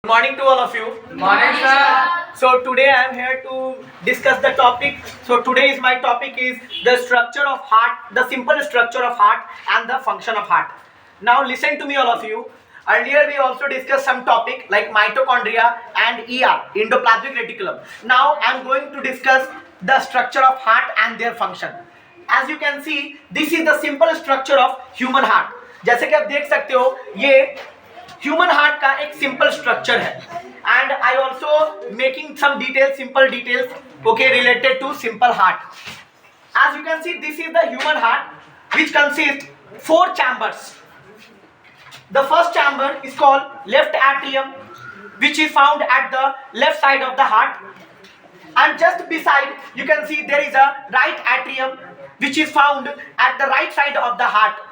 Good morning to all of you. Good morning, sir. So today I am here to discuss the topic. So today's my topic is the structure of heart, the simple structure of heart and the function of heart. Now listen to me all of you. Earlier we also discussed some topic like mitochondria and ER, endoplasmic reticulum. Now I am going to discuss the structure of heart and their function. As you can see, this is the simple structure of human heart. जैसे कि आप देख सकते हो ये human heart का एक simple structure है and I also making some details simple details okay related to simple heart as you can see this is the human heart which consist 4 chambers. The first chamber is called left atrium, which is found at the left side of the heart, and just beside you can see there is a right atrium which is found at the right side of the heart.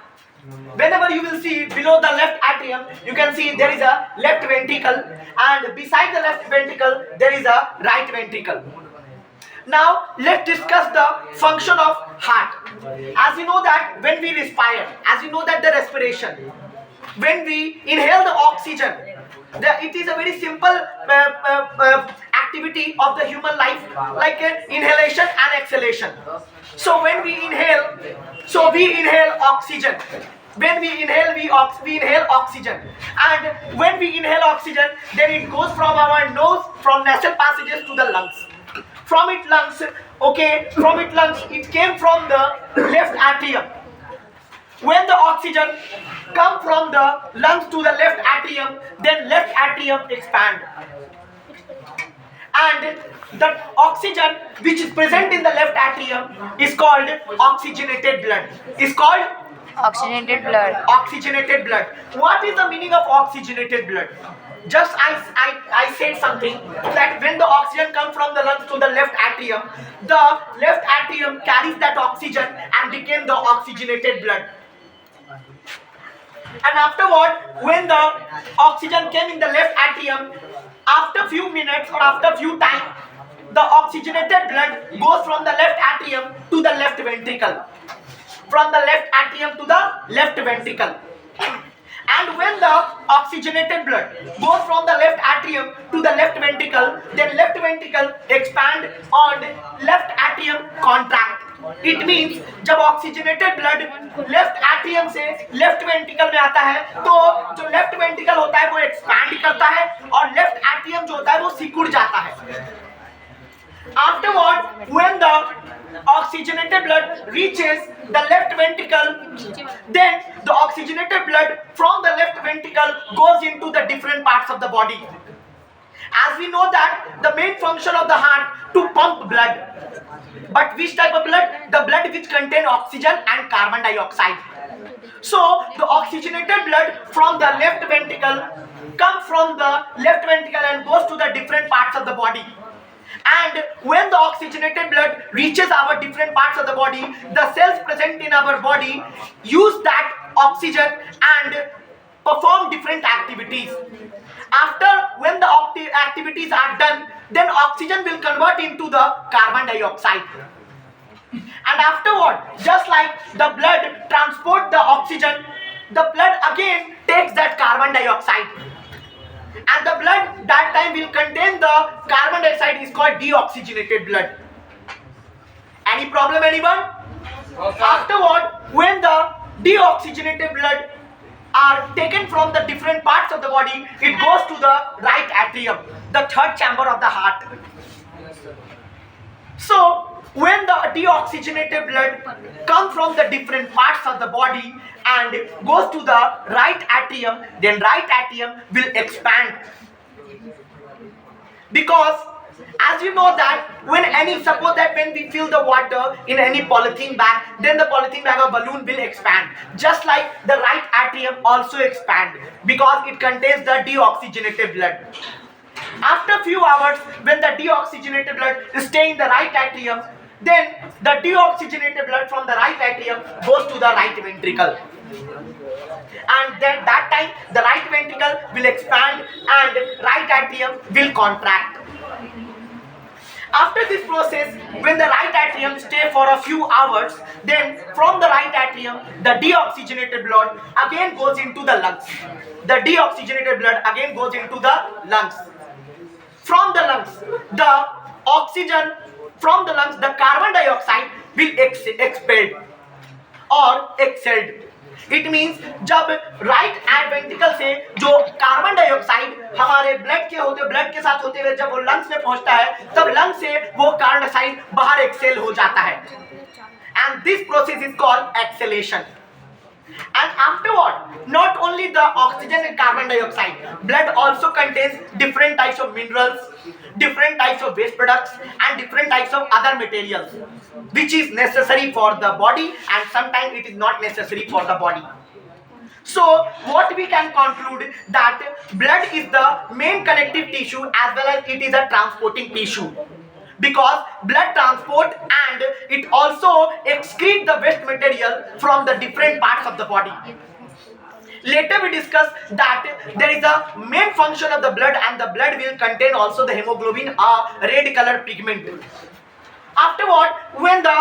Whenever you will see below the left atrium, you can see there is a left ventricle, and beside the left ventricle there is a right ventricle. Now let's discuss the function of heart. As you know that when we respire, as you know that the respiration, when we inhale the oxygen, it is a very simple activity of the human life, like inhalation and exhalation. So when we inhale, we inhale oxygen. When we inhale, we inhale oxygen, and when we inhale oxygen, then it goes from our nose, from nasal passages to the lungs. From its lungs, it came from the left atrium. When the oxygen come from the lungs to the left atrium, then left atrium expand, and the oxygen which is present in the left atrium is called oxygenated blood. Is called Oxygenated blood. oxygenated blood. What is the meaning of oxygenated blood? Just I said something that when the oxygen comes from the lungs to the left atrium carries that oxygen and became the oxygenated blood. And afterward, when the oxygen came in the left atrium, after few minutes or after few time, the oxygenated blood goes from the left atrium to the left ventricle. From the left atrium to the left ventricle. And when the oxygenated blood goes from the left atrium to the left ventricle, then left ventricle expand and left atrium contract. It means जब oxygenated blood left atrium से left ventricle में आता है, तो जो left ventricle होता है वो expand करता है और left atrium जो होता है वो सिकुड़ जाता है. Afterward, when the oxygenated blood reaches the left ventricle, then the oxygenated blood from the left ventricle goes into the different parts of the body. As we know that the main function of the heart to pump blood. But which type of blood? The blood which contain oxygen and carbon dioxide. So the oxygenated blood from the left ventricle comes from the left ventricle and goes to the different parts of the body. And when the oxygenated blood reaches our different parts of the body, the cells present in our body use that oxygen and perform different activities. After when the activities are done, then oxygen will convert into the carbon dioxide. And afterward, just like the blood transport the oxygen, the blood again takes that carbon dioxide. And the blood that time will contain the carbon dioxide is called deoxygenated blood. Any problem, anyone? Afterward, when the deoxygenated blood are taken from the different parts of the body, it goes to the right atrium, the third chamber of the heart. So when the deoxygenated blood comes from the different parts of the body and goes to the right atrium, then right atrium will expand. Because as you know that suppose that when we fill the water in any polythene bag, then the polythene bag or balloon will expand. Just like the right atrium also expand because it contains the deoxygenated blood. After few hours, when the deoxygenated blood is staying in the right atrium, then the deoxygenated blood from the right atrium goes to the right ventricle. And then that time the right ventricle will expand and right atrium will contract. After this process, when the right atrium stay for a few hours, then from the right atrium, the deoxygenated blood again goes into the lungs. The deoxygenated blood again goes into the lungs. From the lungs, the oxygen from the lungs, the carbon dioxide will expelled or exhaled. It means जब right ventricle से जो carbon dioxide हमारे blood के होते blood के साथ होते हुए जब वो लंग्स में पहुंचता है तब लंग्स से वो कार्बन डाइऑक्साइड बाहर एक्सेल हो जाता है and this process is called acceleration. And afterward, not only the oxygen and carbon dioxide, blood also contains different types of minerals, different types of waste products, and different types of other materials, which is necessary for the body, and sometimes it is not necessary for the body. So, what we can conclude that blood is the main connective tissue as well as it is a transporting tissue. Because blood transport and it also excrete the waste material from the different parts of the body. Later we discuss that there is a main function of the blood and the blood will contain also the hemoglobin, a red color pigment. Afterward, when the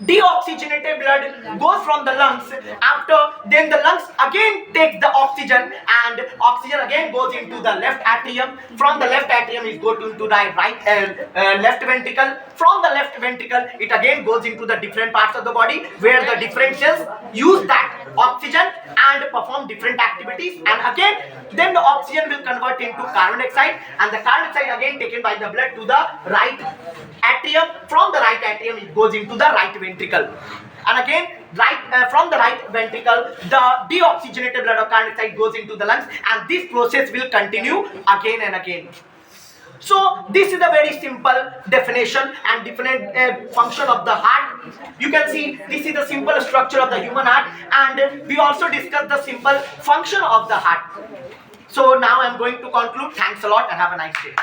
deoxygenated blood goes from the lungs, after then the lungs again take the oxygen and oxygen again goes into the left atrium. From the left atrium it goes into the left ventricle. From the left ventricle it again goes into the different parts of the body where the different cells use that oxygen and perform different activities, and again then the oxygen will convert into carbon dioxide and the carbon dioxide again taken by the blood to the right atrium. From the right atrium it goes into the right ventricle, and again from the right ventricle the deoxygenated blood of carbon dioxide goes into the lungs, and this process will continue again and again. So this is a very simple definition and different function of the heart. You can see this is the simple structure of the human heart, and we also discussed the simple function of the heart. So now I am going to conclude. Thanks a lot and have a nice day.